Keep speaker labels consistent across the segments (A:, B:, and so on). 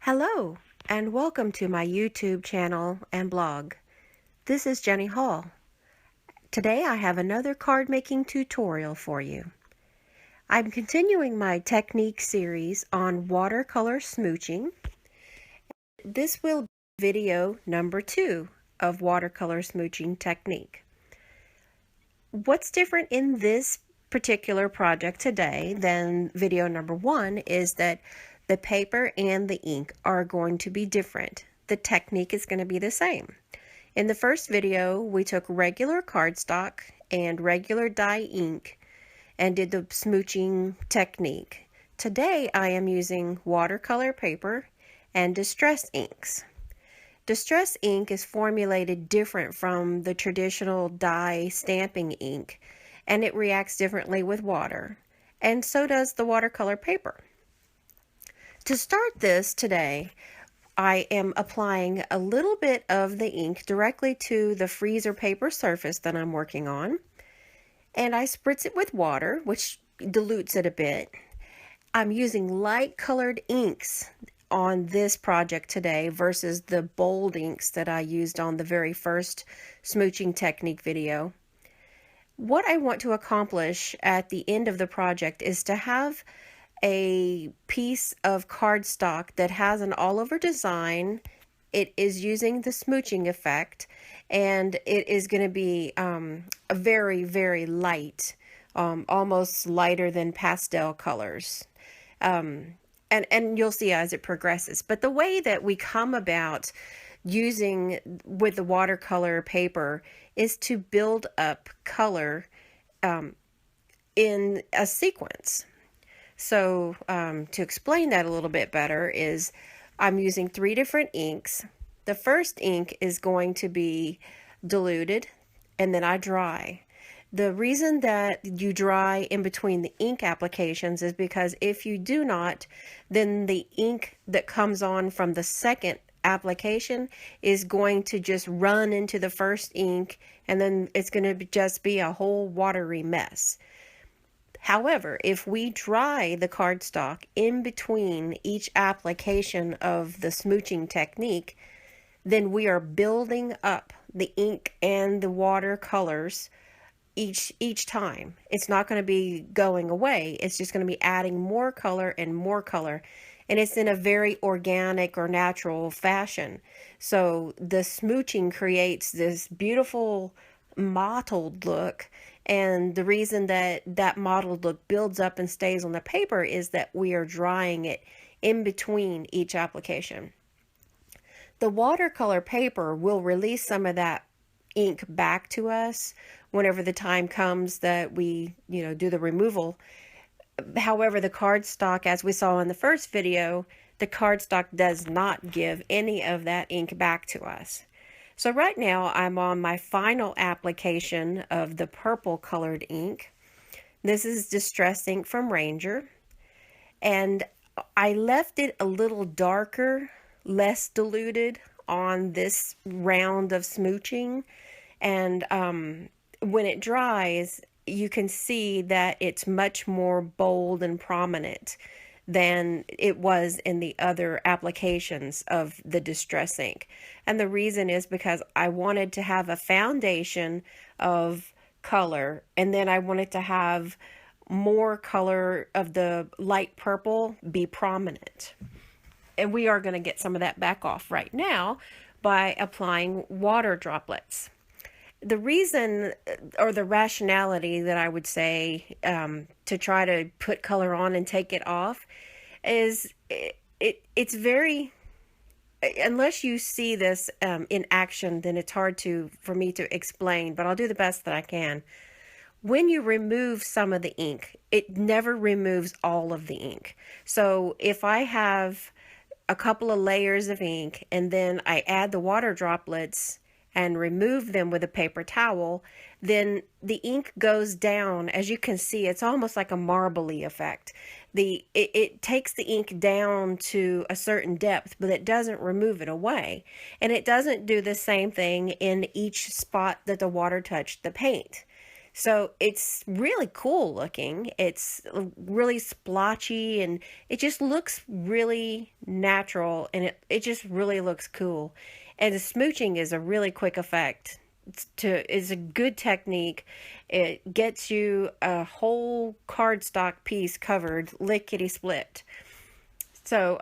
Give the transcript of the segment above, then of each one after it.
A: Hello, and welcome to my YouTube channel and blog. This is Jenny Hall. Today I have another card making tutorial for you. I'm continuing my technique series on watercolor smooching. This will be video number 2 of watercolor smooching technique. What's different in this particular project today than video number 1 is that the paper and the ink are going to be different. The technique is going to be the same. In the first video, we took regular cardstock and regular dye ink and did the smooching technique. Today, I am using watercolor paper and distress inks. Distress ink is formulated different from the traditional dye stamping ink, and it reacts differently with water, and so does the watercolor paper. To start this today, I am applying a little bit of the ink directly to the freezer paper surface that I'm working on, and I spritz it with water, which dilutes it a bit. I'm using light colored inks on this project today versus the bold inks that I used on the very first smooching technique video. What I want to accomplish at the end of the project is to have a piece of cardstock that has an all-over design. It is using the smooching effect, and it is going to be a very, very light, almost lighter than pastel colors. And you'll see as it progresses. But the way that we come about using with the watercolor paper is to build up color in a sequence. So to explain that a little bit better is I'm using 3 different inks. The first ink is going to be diluted, and then I dry. The reason that you dry in between the ink applications is because if you do not, then the ink that comes on from the second application is going to just run into the first ink, and then it's going to just be a whole watery mess. However, if we dry the cardstock in between each application of the smooching technique, then we are building up the ink and the watercolors each time. It's not going to be going away. It's just going to be adding more color and more color. And it's in a very organic or natural fashion. So the smooching creates this beautiful mottled look. And the reason that that mottled look builds up and stays on the paper is that we are drying it in between each application. The watercolor paper will release some of that ink back to us whenever the time comes that we, do the removal. However, the cardstock, as we saw in the first video, the cardstock does not give any of that ink back to us. So right now I'm on my final application of the purple colored ink. This is Distress ink from Ranger, and I left it a little darker, less diluted on this round of smooching, and when it dries you can see that it's much more bold and prominent than it was in the other applications of the distress ink. And the reason is because I wanted to have a foundation of color, and then I wanted to have more color of the light purple be prominent. And we are going to get some of that back off right now by applying water droplets. The reason or the rationality that I would say to try to put color on and take it off is it's very, unless you see this in action, then it's hard for me to explain, but I'll do the best that I can. When you remove some of the ink, it never removes all of the ink. So if I have a couple of layers of ink and then I add the water droplets and remove them with a paper towel, then the ink goes down. As you can see, it's almost like a marbly effect. It takes the ink down to a certain depth, but it doesn't remove it away. And it doesn't do the same thing in each spot that the water touched the paint. So it's really cool looking. It's really splotchy and it just looks really natural, and it just really looks cool. And the smooching is a really quick effect. Is a good technique. It gets you a whole cardstock piece covered lickety split. So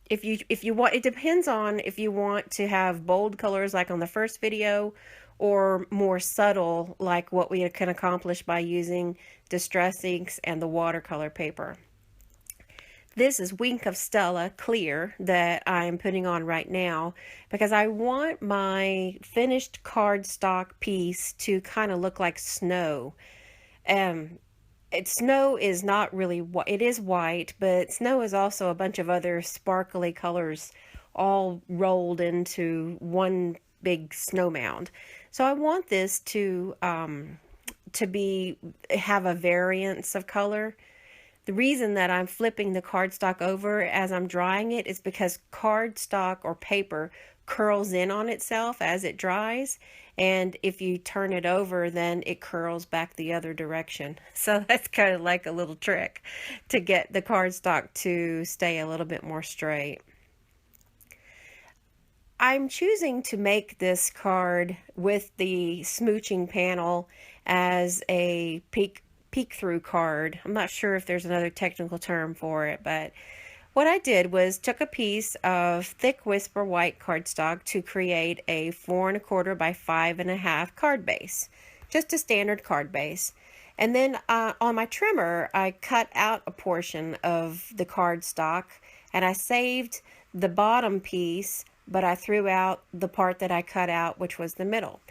A: if you want, it depends on if you want to have bold colors like on the first video, or more subtle like what we can accomplish by using distress inks and the watercolor paper. This is Wink of Stella Clear that I'm putting on right now because I want my finished cardstock piece to kind of look like snow. Um, Snow is not really white. It is white, but snow is also a bunch of other sparkly colors all rolled into one big snow mound. So I want this to be have a variance of color. The reason that I'm flipping the cardstock over as I'm drying it is because cardstock or paper curls in on itself as it dries, and if you turn it over, then it curls back the other direction. So that's kind of like a little trick to get the cardstock to stay a little bit more straight. I'm choosing to make this card with the smooching panel as a peek through card. I'm not sure if there's another technical term for it, but what I did was took a piece of thick whisper white cardstock to create a 4 1/4 by 5 1/2 card base, just a standard card base. And then on my trimmer, I cut out a portion of the cardstock and I saved the bottom piece, but I threw out the part that I cut out, which was the middle.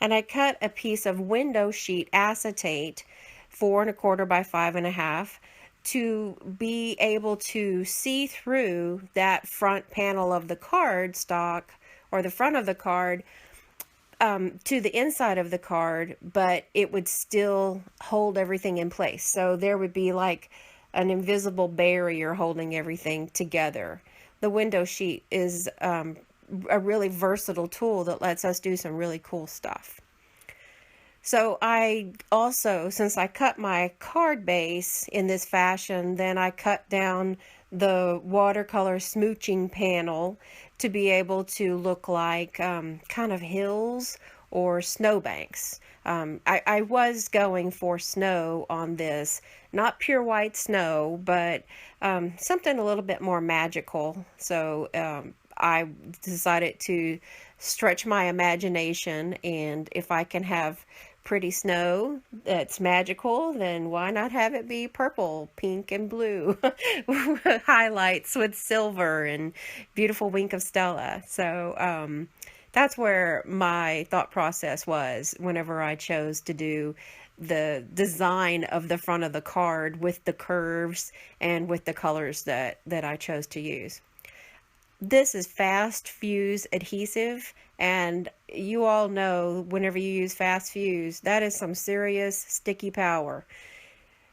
A: And I cut a piece of window sheet acetate 4 1/4 by 5 1/2 to be able to see through that front panel of the card stock, or the front of the card, to the inside of the card, but it would still hold everything in place. So there would be like an invisible barrier holding everything together. The window sheet is a really versatile tool that lets us do some really cool stuff. So I also, since I cut my card base in this fashion, then I cut down the watercolor smooching panel to be able to look like kind of hills or snowbanks. I was going for snow on this, not pure white snow, but something a little bit more magical. So I decided to stretch my imagination, and if I can have pretty snow that's magical, then why not have it be purple, pink, and blue highlights with silver and beautiful Wink of Stella. So that's where my thought process was whenever I chose to do the design of the front of the card with the curves and with the colors that I chose to use. This is fast fuse adhesive, and you all know whenever you use fast fuse, that is some serious sticky power.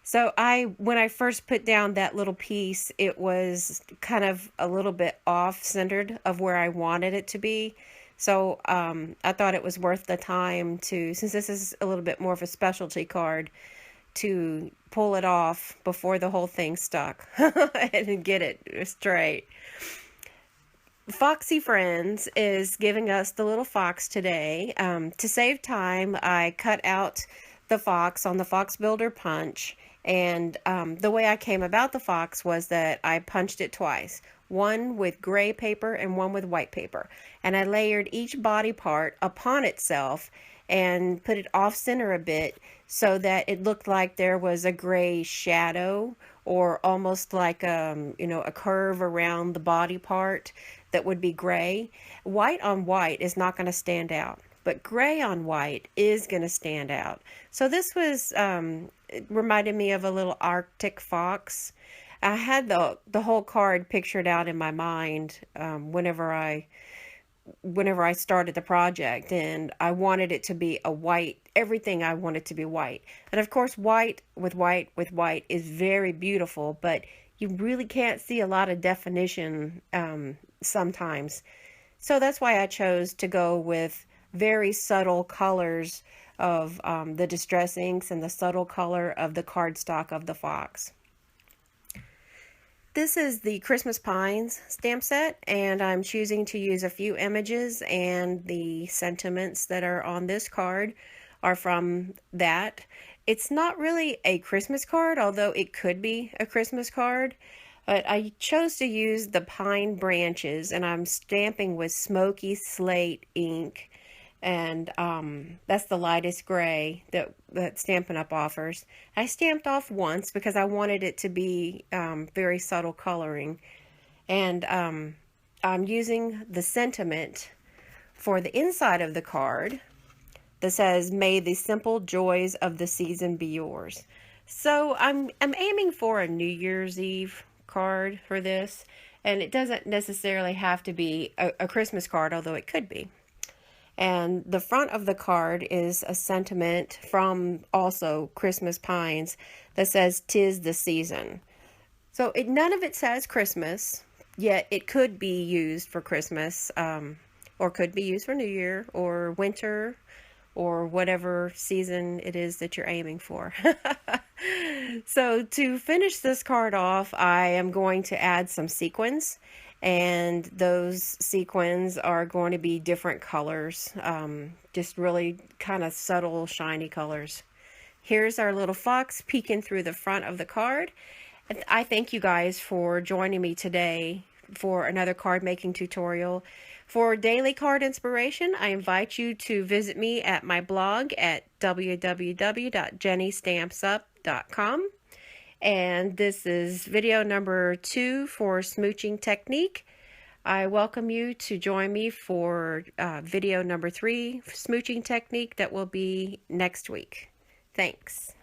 A: So when I first put down that little piece, it was kind of a little bit off-centered of where I wanted it to be. So I thought it was worth the time to, since this is a little bit more of a specialty card, to pull it off before the whole thing stuck and get it straight. Foxy Friends is giving us the little fox today. To save time, I cut out the fox on the Fox Builder punch, and the way I came about the fox was that I punched it twice, one with gray paper and one with white paper, and I layered each body part upon itself and put it off center a bit so that it looked like there was a gray shadow, or almost like a curve around the body part that would be gray. White on white is not going to stand out, but gray on white is going to stand out. So this was it reminded me of a little Arctic fox. I had the whole card pictured out in my mind whenever I started the project, and I wanted it to be a white, everything I wanted to be white. And of course, white with white with white is very beautiful, but you really can't see a lot of definition sometimes. So that's why I chose to go with very subtle colors of the distress inks and the subtle color of the cardstock of the fox. This is the Christmas Pines stamp set, and I'm choosing to use a few images, and the sentiments that are on this card are from that. It's not really a Christmas card, although it could be a Christmas card, but I chose to use the pine branches, and I'm stamping with smoky slate ink, and that's the lightest gray that Stampin' Up offers. I stamped off once because I wanted it to be very subtle coloring, and I'm using the sentiment for the inside of the card that says, "May the simple joys of the season be yours." So I'm aiming for a New Year's Eve card for this, and it doesn't necessarily have to be a Christmas card, although it could be. And the front of the card is a sentiment from also Christmas Pines that says, "'Tis the season." So none of it says Christmas, yet it could be used for Christmas, or could be used for New Year or winter or whatever season it is that you're aiming for. So to finish this card off, I am going to add some sequins, and those sequins are going to be different colors, just really kind of subtle, shiny colors. Here's our little fox peeking through the front of the card. I thank you guys for joining me today for another card making tutorial. For daily card inspiration, I invite you to visit me at my blog at www.jennystampsup.com. And this is video number 2 for smooching technique. I welcome you to join me for video number 3, smooching technique, that will be next week. Thanks.